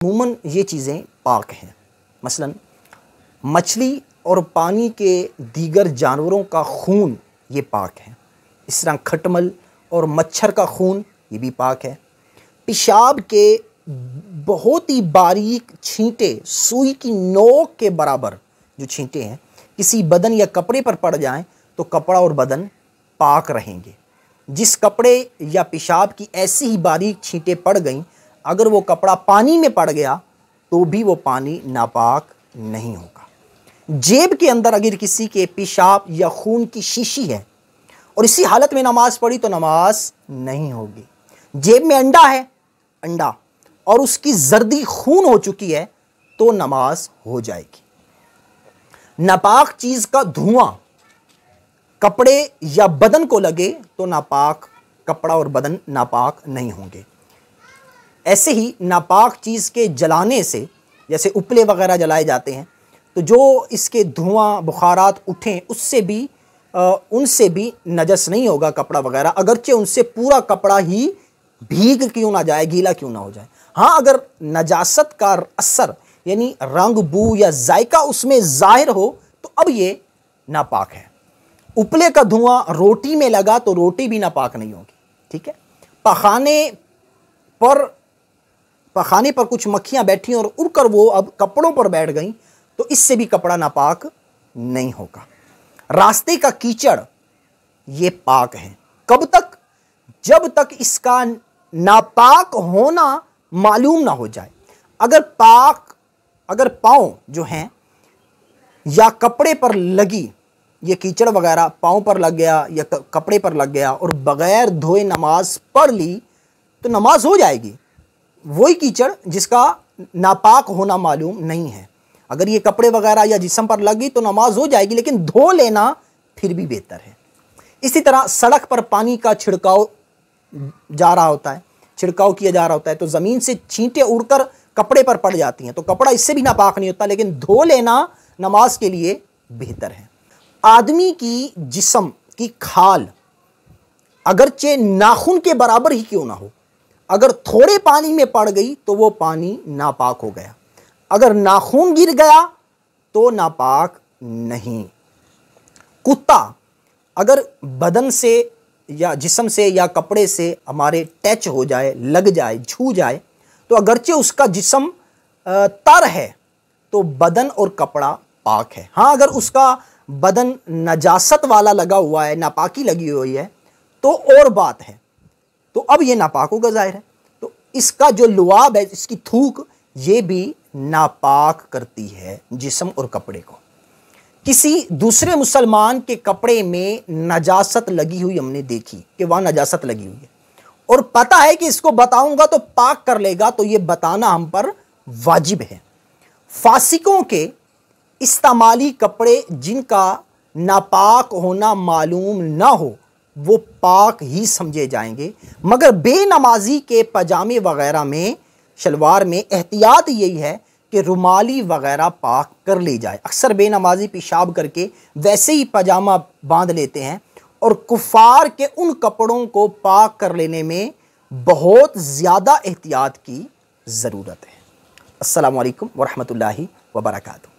अमूमन ये चीज़ें पाक हैं। मसलन मछली और पानी के दीगर जानवरों का खून ये पाक है। इस तरह खटमल और मच्छर का खून ये भी पाक है। पेशाब के बहुत ही बारीक छींटे, सुई की नोक के बराबर जो छींटे हैं, किसी बदन या कपड़े पर पड़ जाएं तो कपड़ा और बदन पाक रहेंगे। जिस कपड़े या पेशाब की ऐसी ही बारीक छींटे पड़ गईं, अगर वो कपड़ा पानी में पड़ गया तो भी वो पानी नापाक नहीं होगा। जेब के अंदर अगर किसी के पेशाब या खून की शीशी है और इसी हालत में नमाज पढ़ी तो नमाज नहीं होगी। जेब में अंडा है, अंडा, और उसकी जर्दी खून हो चुकी है तो नमाज हो जाएगी। नापाक चीज का धुआं कपड़े या बदन को लगे तो नापाक कपड़ा और बदन नापाक नहीं होंगे। ऐसे ही नापाक चीज के जलाने से, जैसे उपले वगैरह जलाए जाते हैं, तो जो इसके धुआं बुखारात उठें उनसे भी नजस नहीं होगा कपड़ा वगैरह, अगरचे उनसे पूरा कपड़ा ही भीग क्यों ना जाए, गीला क्यों ना हो जाए। हाँ, अगर नजासत का असर यानी रंग, बू या जायका उसमें जाहिर हो तो अब ये नापाक है। उपले का धुआं रोटी में लगा तो रोटी भी नापाक नहीं होगी। ठीक है। पखाने पर कुछ मक्खियां बैठी और उड़कर वो अब कपड़ों पर बैठ गईं तो इससे भी कपड़ा नापाक नहीं होगा। रास्ते का कीचड़ ये पाक है। कब तक? जब तक इसका नापाक होना मालूम ना हो जाए। अगर पांव जो हैं या कपड़े पर लगी, ये कीचड़ वगैरह पांव पर लग गया या कपड़े पर लग गया और बगैर धोए नमाज पढ़ ली तो नमाज हो जाएगी। वही कीचड़ जिसका नापाक होना मालूम नहीं है, अगर ये कपड़े वगैरह या जिस्म पर लगी तो नमाज हो जाएगी, लेकिन धो लेना फिर भी बेहतर है। इसी तरह सड़क पर पानी का छिड़काव जा रहा होता है, छिड़काव किया जा रहा होता है, तो ज़मीन से छींटे उड़कर कपड़े पर पड़ जाती हैं तो कपड़ा इससे भी नापाक नहीं होता, लेकिन धो लेना नमाज के लिए बेहतर है। आदमी की जिस्म की खाल अगरचे नाखून के बराबर ही क्यों ना हो, अगर थोड़े पानी में पड़ गई तो वो पानी नापाक हो गया, अगर नाखून गिर गया तो नापाक नहीं। कुत्ता अगर बदन से या जिस्म से या कपड़े से हमारे टच हो जाए, लग जाए, छू जाए, तो अगरचे उसका जिस्म तर है तो बदन और कपड़ा पाक है। हाँ, अगर उसका बदन नजासत वाला लगा हुआ है, नापाकी लगी हुई है तो और बात है, तो अब ये नापाक होगा जाहिर है। तो इसका जो लुआब है, इसकी थूक, ये भी नापाक करती है जिस्म और कपड़े को। किसी दूसरे मुसलमान के कपड़े में नजासत लगी हुई हमने देखी कि वहां नजासत लगी हुई है और पता है कि इसको बताऊंगा तो पाक कर लेगा, तो ये बताना हम पर वाजिब है। फासिकों के इस्तेमाली कपड़े जिनका नापाक होना मालूम ना हो वो पाक ही समझे जाएंगे, मगर बेनमाजी के पजामे वगैरह में, शलवार में एहतियात यही है कि रुमाली वगैरह पाक कर ली जाए। अक्सर बेनमाजी पेशाब करके वैसे ही पजामा बांध लेते हैं और कुफार के उन कपड़ों को पाक कर लेने में बहुत ज़्यादा एहतियात की ज़रूरत है। अस्सलामु अलैकुम वरहमतुल्लाहि वबरकातुहू।